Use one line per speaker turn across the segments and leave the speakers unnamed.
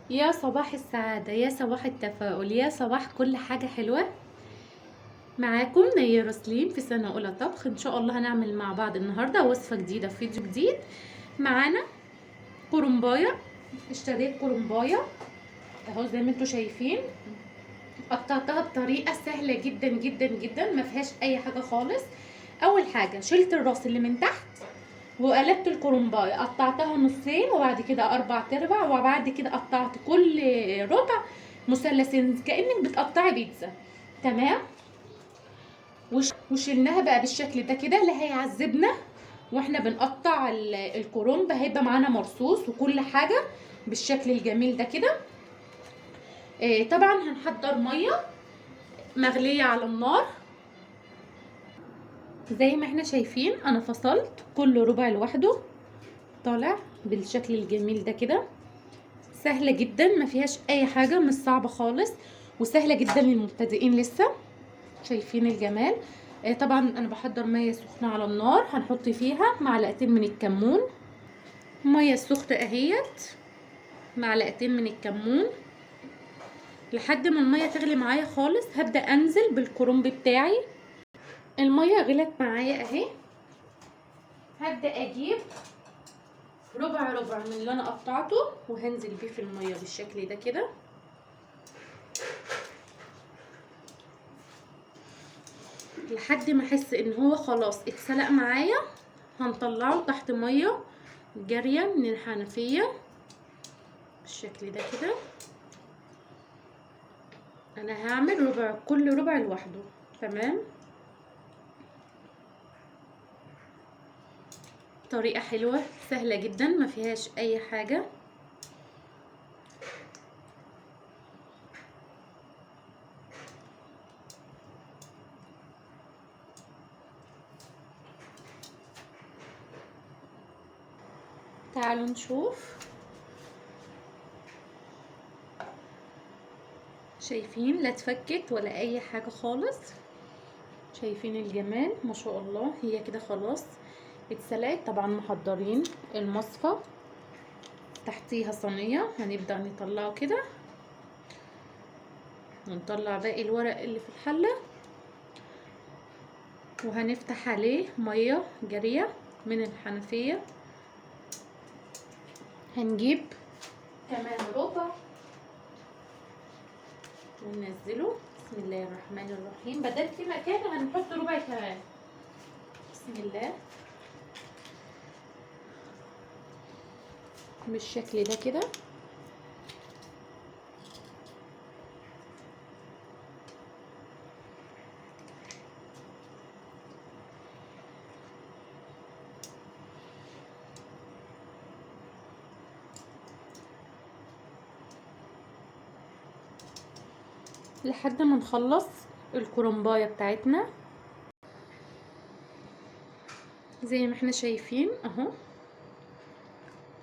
يا صباح السعادة، يا صباح التفاؤل، يا صباح كل حاجة حلوة. معاكم نيرة سليم في سنة أولى طبخ. إن شاء الله هنعمل مع بعض النهاردة وصفة جديدة في فيديو جديد. معانا كرنباية. اشتريت كرنباية اهو زي ما انتوا شايفين. قطعتها بطريقة سهلة جدا جدا جدا، ما فيهاش أي حاجة خالص. أول حاجة شلت الراس اللي من تحت وقلبت الكرنباية، قطعتها نصين وبعد كده 4/4، وبعد كده قطعت كل ربع مثلثين كأنك بتقطعي بيتزا. تمام. وشلناها بقى بالشكل ده كده، اللي هيعذبنا واحنا بنقطع الكرنب هيبقى معانا مرصوص وكل حاجة بالشكل الجميل ده كده. طبعا هنحضر مية مغلية على النار زي ما احنا شايفين. انا فصلت كل ربع لوحده، طالع بالشكل الجميل ده كده. سهلة جدا، ما فيهاش اي حاجة، مش صعبة خالص، وسهلة جدا للمبتدئين لسه. شايفين الجمال. طبعا انا بحضر مية سخنة على النار، هنحط فيها معلقتين من الكمون. مية سخنة اهيت، معلقتين من الكمون لحد ما المية تغلي معايا خالص. هبدأ انزل بالكرنب بتاعي. المية غلت معايا اهي. هبدأ اجيب ربع ربع من اللي انا قطعته وهنزل بيه في المية بالشكل ده كده. لحد ما احس ان هو خلاص اتسلق معايا، هنطلعه تحت ميه جاريه من الحنفيه بالشكل ده كده. انا هعمل ربع، كل ربع لوحده. تمام. طريقه حلوه سهله جدا، ما فيهاش اي حاجه. تعالوا نشوف. شايفين؟ لا اتفكت ولا اي حاجه خالص. شايفين الجمال؟ ما شاء الله. هي كده خلاص اتسلقت. طبعا محضرين المصفى، تحتيها صينيه هنبدا نطلعه كده، ونطلع باقي الورق اللي في الحله، وهنفتح عليه ميه جاريه من الحنفيه. هنجيب كمان ربع وننزله. بسم الله الرحمن الرحيم. بدل في مكان هنحط ربع كمان. بسم الله. بالشكل ده كده. لحد ما نخلص الكرنبايه بتاعتنا زي ما احنا شايفين اهو،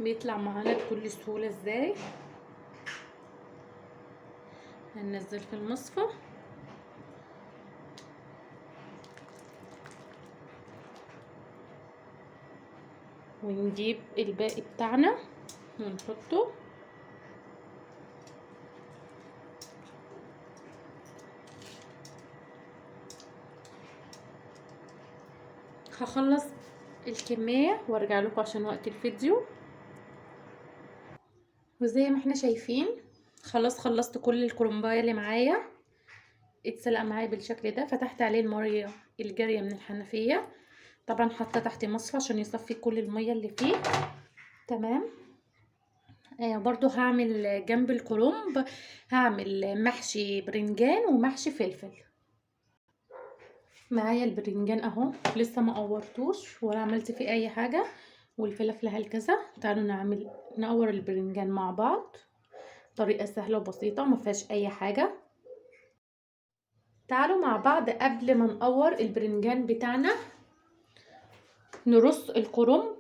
بيطلع معانا بكل سهوله ازاي. هننزل في المصفى. ونجيب الباقي بتاعنا ونحطه. هخلص الكمية وارجع لكم عشان وقت الفيديو. وزي ما احنا شايفين خلاص خلصت كل الكرنبايه اللي معايا. اتسلق معايا بالشكل ده. فتحت عليه الميه الجاريه من الحنفيه. طبعا حاطه تحت مصفى عشان يصفي كل الميه اللي فيه. تمام. برضو هعمل جنب الكرنب، هعمل محشي برنجان ومحشي فلفل. معايا البرنجان اهو لسه ما قورتوش ولا عملت فيه اي حاجه، والفلفل هكذا. تعالوا نقور البرنجان مع بعض. طريقه سهله وبسيطه ما فيهاش اي حاجه. تعالوا مع بعض قبل ما نقور البرنجان بتاعنا نرص الكرنب.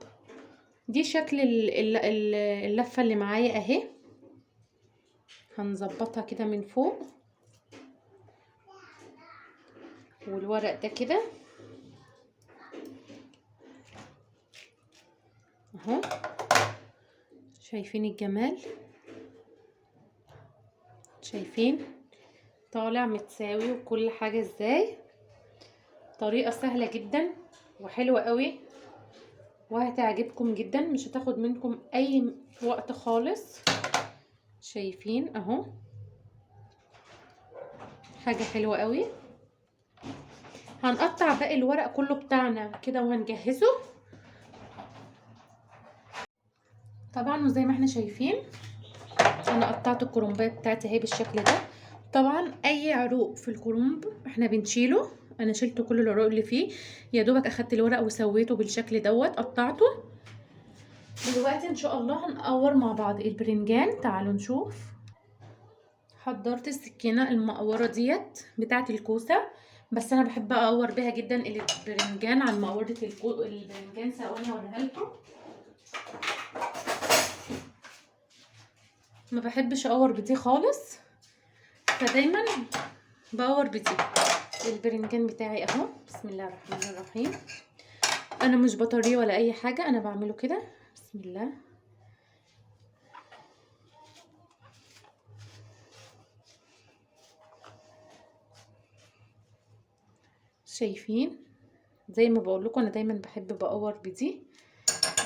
دي شكل اللفه اللي معايا اهي. هنظبطها كده من فوق، والورق ده كده اهو. شايفين الجمال؟ شايفين طالع متساوي وكل حاجة ازاي. طريقة سهلة جدا وحلوة قوي وهتعجبكم جدا، مش هتاخد منكم اي وقت خالص. شايفين اهو حاجة حلوة قوي. هنقطع باقي الورق كله بتاعنا كده وهنجهزه طبعا. وزي ما احنا شايفين انا قطعت الكرنبايه بتاعتي اهي بالشكل ده. طبعا اي عروق في الكرنب احنا بنشيله، انا شلت كل العروق اللي فيه، يا دوبك اخدت الورق وسويته بالشكل دوت قطعته. دلوقتي ان شاء الله هنقور مع بعض البرنجان. تعالوا نشوف. حضرت السكينه المقوره ديت بتاعت الكوسه، بس انا بحب اقور بيها جدا البرنجان عن مقوره البرنجان. ثواني اوريها لكم. ما بحبش اقور بدي خالص، فدايما بقور بدي. البرنجان بتاعي اهو، بسم الله الرحمن الرحيم. انا مش بطريه ولا اي حاجه، انا بعمله كده بسم الله. شايفين زي ما بقول لكم انا دايما بحب بقور بدي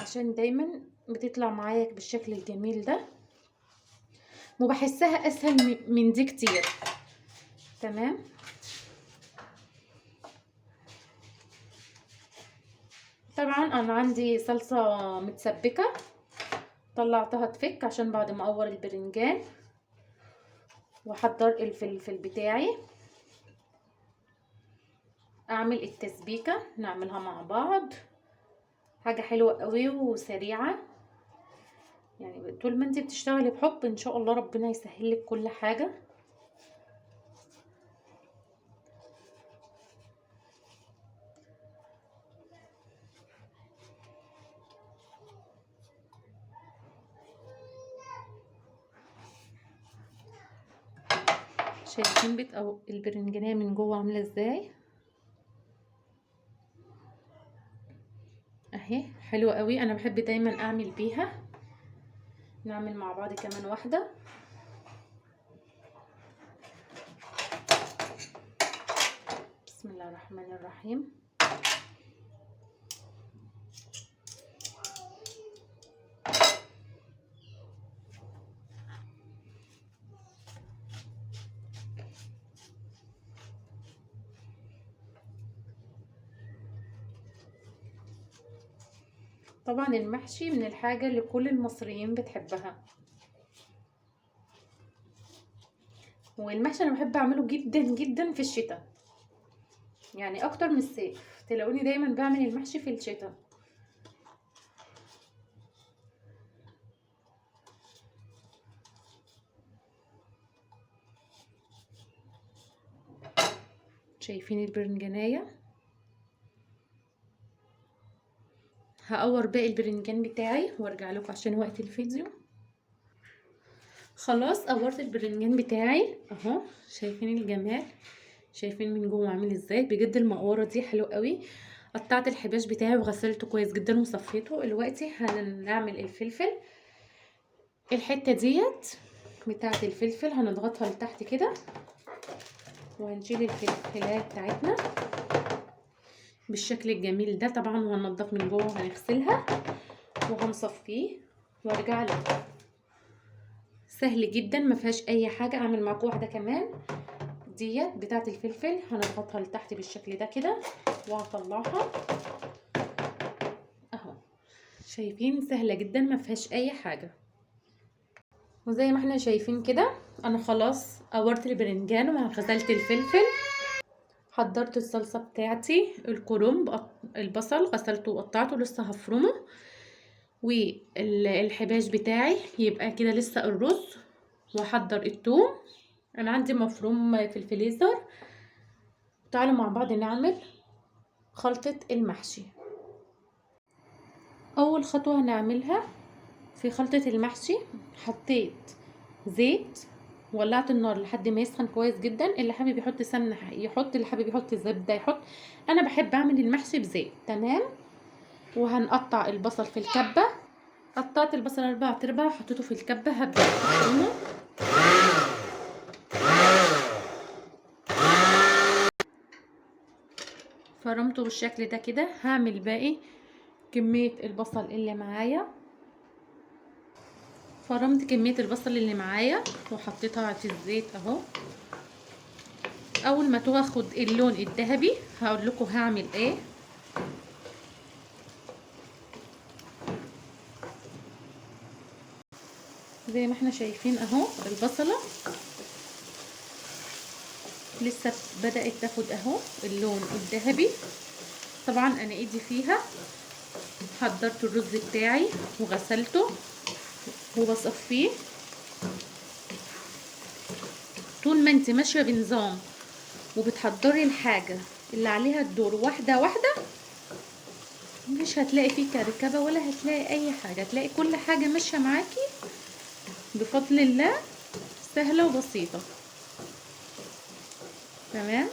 عشان دايما بتطلع معايا بالشكل الجميل ده، وبحسها اسهل من دي كتير. تمام. طبعا انا عندي صلصه متسبكه طلعتها تفك عشان بعد ما اقور البرنجان واحضر الفلفل بتاعي اعمل التسبيكه نعملها مع بعض. حاجه حلوه قوي وسريعه، يعني طول ما انت بتشتغلي بحب ان شاء الله ربنا يسهل لك كل حاجه. شايفين او البرنجانيه من جوه عامله ازاي اهي، حلوه قوي. انا بحب دايما اعمل بيها. نعمل مع بعض كمان واحده. بسم الله الرحمن الرحيم. طبعا المحشي من الحاجة اللي كل المصريين بتحبها، والمحشي انا بحب اعمله جدا جدا في الشتاء، يعني اكتر من الصيف. تلاقوني دايما بعمل المحشي في الشتاء. شايفين البرنجانية. هقور باقي البرنجان بتاعي وارجع لكم عشان وقت الفيديو. خلاص قورت البرنجان بتاعي اهو، شايفين الجمال، شايفين من جوه عامل ازاي. بجد المقوره دي حلو قوي. قطعت الحباش بتاعي وغسلته كويس جدا وصفيته. دلوقتي هنعمل الفلفل. الحته ديت بتاعه الفلفل هنضغطها لتحت كده وهنشيل الفلفلايه بتاعتنا بالشكل الجميل ده طبعا، وهننضف من جوه وهنغسلها وهنصفيه وارجع لكم. سهل جدا ما فيهاش اي حاجه. اعمل معاكم واحده كمان ديت بتاعه الفلفل، هنضغطها لتحت بالشكل ده كده وهطلعها اهو. شايفين سهله جدا ما فيهاش اي حاجه. وزي ما احنا شايفين كده انا خلاص قورت البرنجان وغسلت الفلفل. حضرت الصلصه بتاعتي، الكرنب البصل غسلته وقطعته لسه هفرمه، والحباش بتاعي. يبقى كده لسه الرز، واحضر الثوم انا عندي مفروم في الفريزر. تعالوا مع بعض نعمل خلطة المحشي. اول خطوة هنعملها في خلطة المحشي، حطيت زيت، ولعت النار لحد ما يسخن كويس جدا. اللي حابب يحط سمنة يحط، اللي حابب يحط زبدة يحط. انا بحب اعمل المحشي بزيت. تمام. وهنقطع البصل في الكبة. قطعت البصل 4 ارباع حطيته في الكبة، هبدأ افرمه فرمته بالشكل ده كده. هعمل باقي كمية البصل اللي معايا. فرمت كمية البصل اللي معايا وحطيتها في الزيت اهو. اول ما تاخد اللون الذهبي هقول لكم هعمل ايه. زي ما احنا شايفين اهو البصلة لسه بدأت تاخد اهو اللون الذهبي. طبعا انا ايدي فيها. حضرت الرز بتاعي وغسلته وبصفيه. طول ما انت ماشيه بنظام وبتحضري الحاجه اللي عليها الدور واحده واحده، مش هتلاقي فيه كركبه ولا هتلاقي اي حاجه. هتلاقي كل حاجه ماشيه معاكي بفضل الله، سهله وبسيطه. تمام.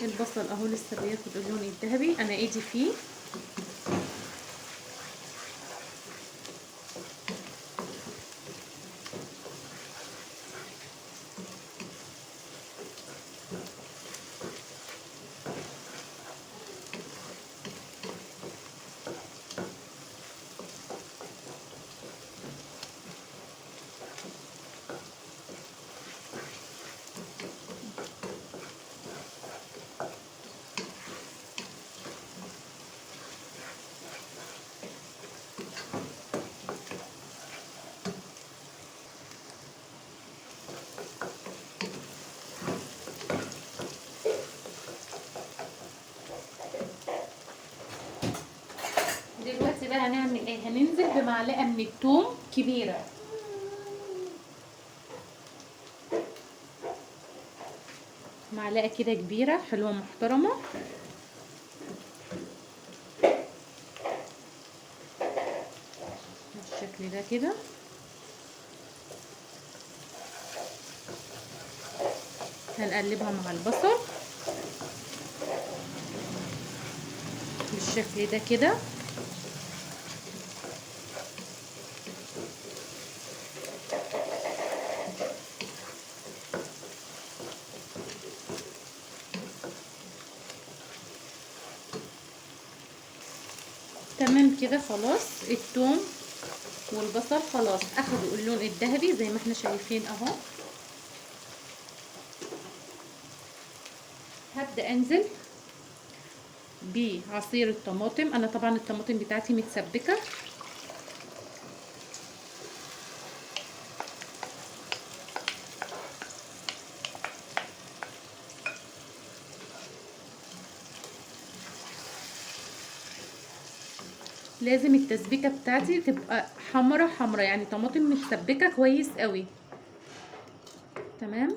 البصل اهو لسه بياخد اللون الذهبي، انا ايدي فيه. دلوقتي بقى هنعمل ايه؟ هننزل بمعلقه من الثوم كبيره. معلقه كده كبيره حلوه محترمه. بالشكل ده كده. هنقلبها مع البصل بالشكل ده كده. تمام كده خلاص. الثوم والبصل خلاص اخدوا اللون الذهبي زي ما احنا شايفين اهو. هبدأ انزل بعصير الطماطم. انا طبعا الطماطم بتاعتي متسبكه. لازم التسبيكه بتاعتي تبقى حمرا حمرا، يعني طماطم متسبكه كويس قوي. تمام.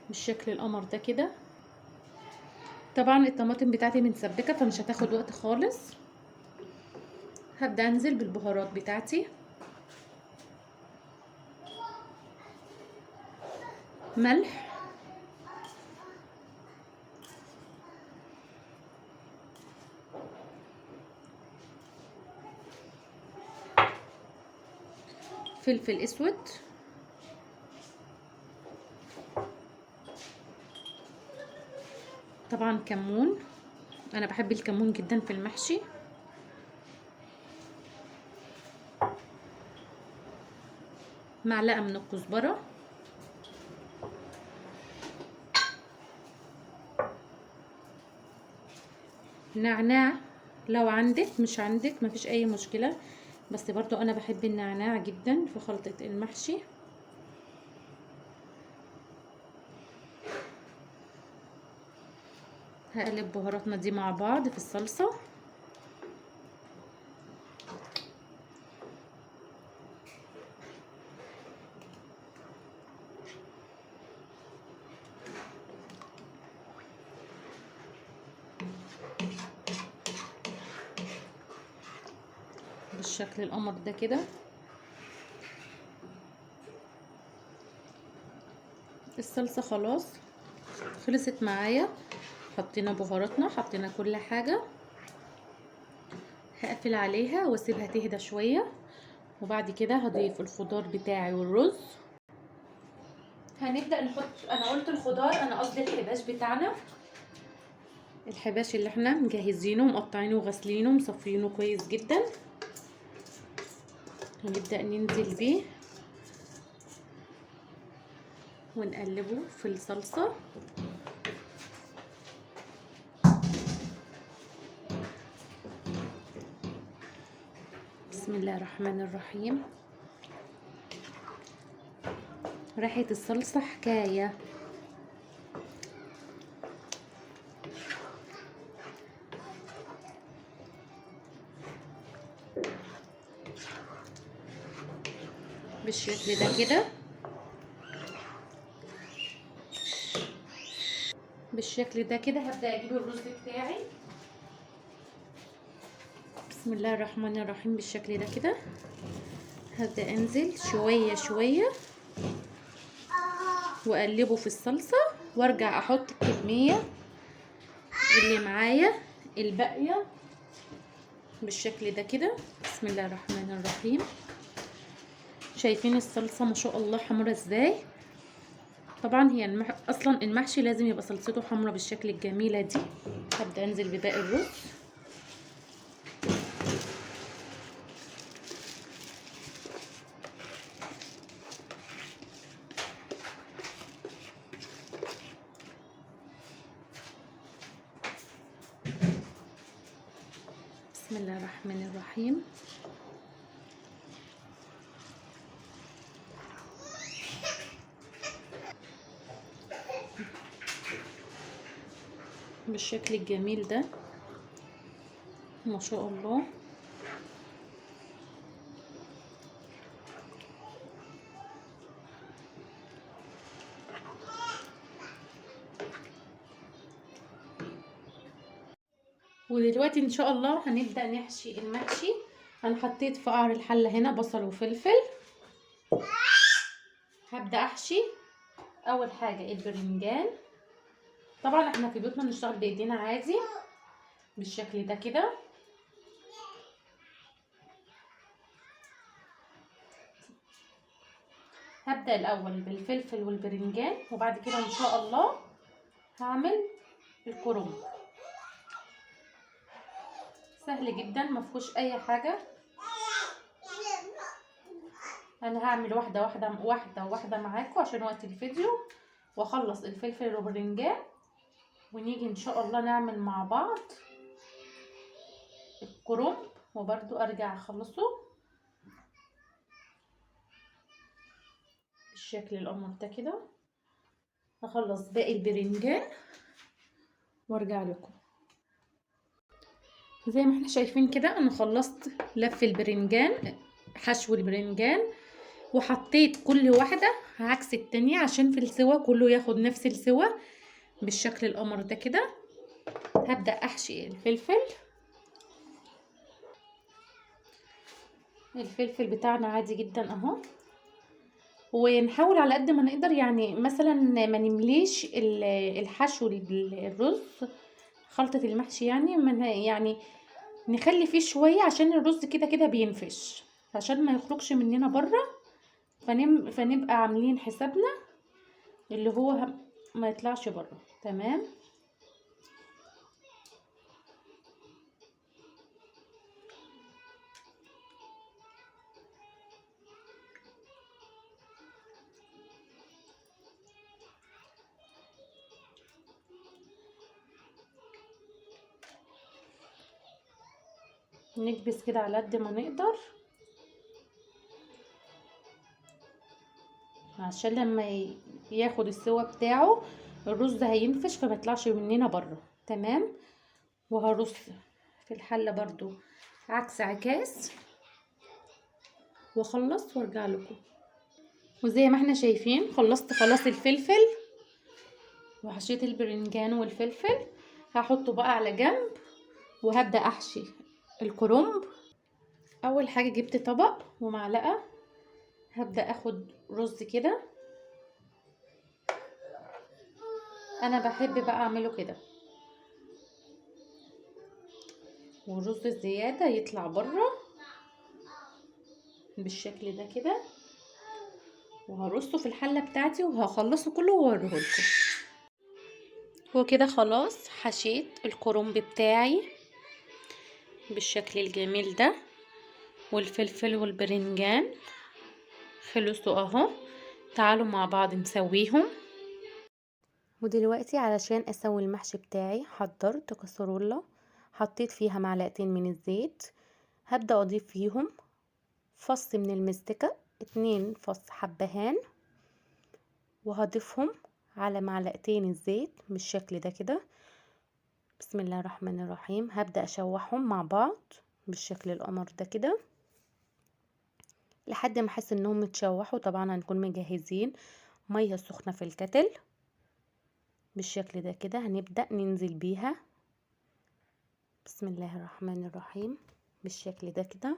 بالشكل القمر ده كده. طبعا الطماطم بتاعتي متسبكه فمش هتاخد وقت خالص. هبدأ انزل بالبهارات بتاعتي. ملح، فلفل اسود، طبعا كمون. انا بحب الكمون جدا في المحشي. معلقه من الكزبره. نعناع لو عندك، مش عندك مفيش اي مشكله، بس برضو انا بحب النعناع جدا في خلطه المحشي. هقلب بهاراتنا دي مع بعض في الصلصه. بالشكل القمر ده كده. الصلصه خلاص خلصت معايا. حطينا بهاراتنا، حطينا كل حاجه. هقفل عليها واسيبها تهدى شويه وبعد كده هضيف الخضار بتاعي والرز. هنبدأ نحط، انا قلت الخضار انا قصدي الحباش بتاعنا، الحباش اللي احنا مجهزينه ومقطعينه وغسلينه ومصفينه كويس جدا. هنبدأ ننزل بيه ونقلبه في الصلصة. بسم الله الرحمن الرحيم. ريحة الصلصة حكاية. بالشكل ده كده، بالشكل ده كده هبدأ اجيب الرز بتاعي. بسم الله الرحمن الرحيم. بالشكل ده كده هبدأ انزل شوية شوية واقلبه في الصلصة، وارجع احط الكمية اللي معايا الباقية بالشكل ده كده. بسم الله الرحمن الرحيم. شايفين الصلصة ما شاء الله حمرا ازاي؟ طبعا هي اصلا المحشي لازم يبقى صلصته حمرا بالشكل الجميلة دي. هبدأ انزل بباقي الرز. بسم الله الرحمن الرحيم. بالشكل الجميل ده ما شاء الله. ودلوقتي ان شاء الله هنبدأ نحشي المحشي. انا حطيت في قعر الحلة هنا بصل وفلفل. هبدأ احشي اول حاجة البرنجان. طبعا احنا في بيوتنا بنشتغل بايدينا عادي بالشكل ده كده. هبدأ الاول بالفلفل والبرنجان، وبعد كده ان شاء الله هعمل الكرنب. سهل جدا مفهوش اي حاجة. انا هعمل واحدة واحدة واحدة واحدة معاكم عشان وقت الفيديو، واخلص الفلفل والبرنجان ونيجي ان شاء الله نعمل مع بعض الكرنب، وبرضو ارجع اخلصه بالشكل القمر ده كده. هخلص باقي البرنجان وارجع لكم. زي ما احنا شايفين كده انا خلصت لف البرنجان، حشو البرنجان، وحطيت كل واحدة عكس التانية عشان في السوا كله ياخد نفس السوا بالشكل القمر ده كده. هبدأ احشي الفلفل. الفلفل بتاعنا عادي جدا اهو، ونحاول على قد ما نقدر يعني مثلا ما نمليش الحشو الرز خلطة المحشي، يعني نخلي فيه شوية عشان الرز كده كده بينفش، عشان ما يخرجش مننا بره. فنبقى عاملين حسابنا اللي هو ما يطلعش بره. تمام. نكبس كده على قد ما نقدر عشان لما ياخد السوا بتاعه الرز هينفش فما يطلعش مننا بره. تمام. وهرص في الحلة برضو عكس عكاس واخلص وارجع لكم. وزي ما احنا شايفين خلصت خلاص الفلفل وحشيت البرنجان والفلفل. هحطه بقى على جنب وهبدأ احشي الكرنب. اول حاجة جبت طبق ومعلقة. هبدأ اخد رز كده، انا بحب بقى اعمله كده، والرز الزيادة يطلع بره بالشكل ده كده، وهرصه في الحله بتاعتي وهخلصه كله واوريهولكم. وكده خلاص حشيت الكرنب بتاعي بالشكل الجميل ده، والفلفل والبرنجان خلصوا اهو. تعالوا مع بعض نسويهم. ودلوقتي علشان اسوي المحشي بتاعي حضرت كسرولة، حطيت فيها معلقتين من الزيت. هبدأ اضيف فيهم فص من المستكة، 2 فص حبهان، وهضيفهم على معلقتين الزيت بالشكل ده كده. بسم الله الرحمن الرحيم. هبدأ اشوحهم مع بعض بالشكل القمر ده كده لحد ما احس انهم اتشوحوا. طبعا هنكون مجهزين ميه سخنه في الكتل بالشكل ده كده. هنبدأ ننزل بيها بسم الله الرحمن الرحيم بالشكل ده كده.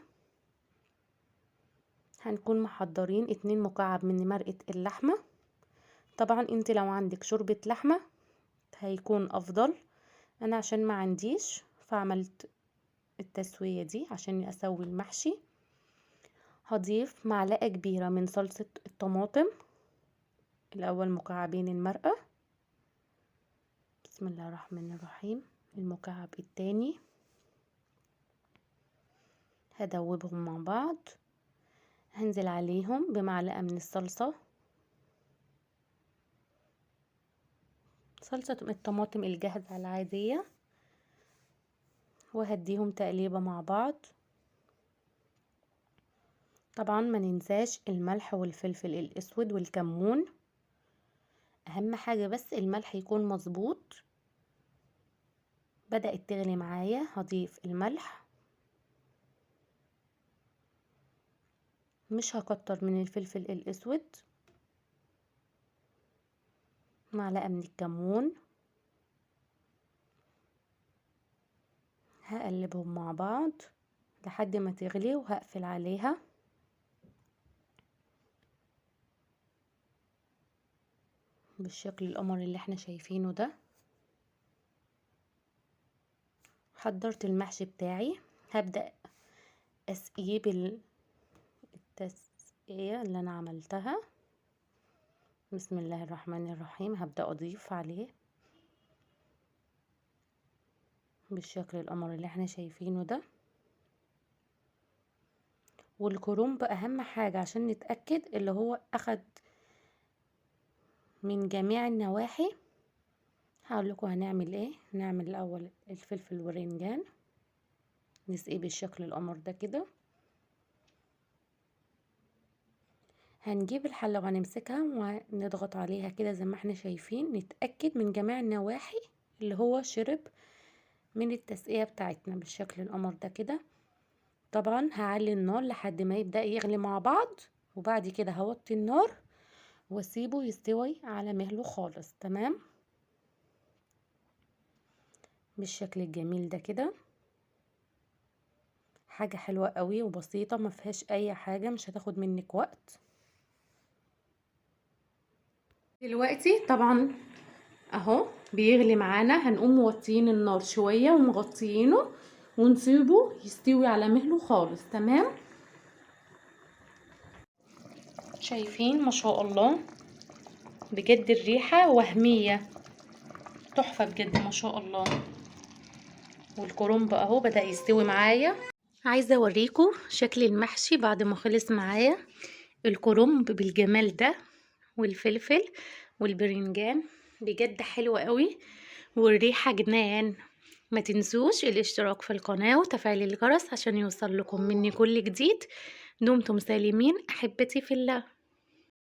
هنكون محضرين 2 مكعب من مرقة اللحمة. طبعا انت لو عندك شوربة لحمة هيكون افضل، انا عشان ما عنديش فعملت التسوية دي عشان اسوي المحشي. هضيف معلقة كبيرة من صلصة الطماطم، الاول مكعبين المرقة بسم الله الرحمن الرحيم. المكعب التاني هدوبهم مع بعض. هنزل عليهم بمعلقة من الصلصة، صلصة الطماطم الجاهزة العادية، وهديهم تقليبة مع بعض. طبعا ما ننساش الملح والفلفل الاسود والكمون، اهم حاجة بس الملح يكون مظبوط. بدأت تغلي معايا، هضيف الملح، مش هكتر من الفلفل الاسود، معلقة من الكمون. هقلبهم مع بعض لحد ما تغلي وهقفل عليها بالشكل القمر اللي احنا شايفينه ده. حضرت المحشي بتاعي، هبدأ اسقيه بالتسقية اللي انا عملتها بسم الله الرحمن الرحيم. هبدأ اضيف عليه بالشكل القمر اللي احنا شايفينه ده. والكرنب اهم حاجة عشان نتأكد اللي هو اخد من جميع النواحي. هقول لكم هنعمل ايه. نعمل الاول الفلفل والرنجان، نسقيه بالشكل القمر ده كده. هنجيب الحلة وهنمسكها ونضغط عليها كده زي ما احنا شايفين، نتأكد من جميع النواحي اللي هو شرب من التسقية بتاعتنا بالشكل القمر ده كده. طبعا هعلي النار لحد ما يبدأ يغلي مع بعض، وبعد كده هوطي النار واسيبه يستوي على مهله خالص. تمام بالشكل الجميل ده كده. حاجة حلوة قوي وبسيطة، ما فيهاش اي حاجة، مش هتاخد منك وقت. دلوقتي طبعا اهو بيغلي معانا، هنقوم موطيين النار شوية ومغطيينه ونسيبه يستوي على مهله خالص. تمام شايفين ما شاء الله بجد الريحة وهمية تحفة بجد ما شاء الله. والكرنب اهو بدأ يستوي معايا. عايزة اوريكم شكل المحشي بعد ما خلص معايا. الكرنب بالجمال ده والفلفل والبرنجان بجد حلو قوي، والريحة جنان. ما تنسوش الاشتراك في القناة وتفعيل الجرس عشان يوصل لكم مني كل جديد. دمتم سالمين احبتي في الله.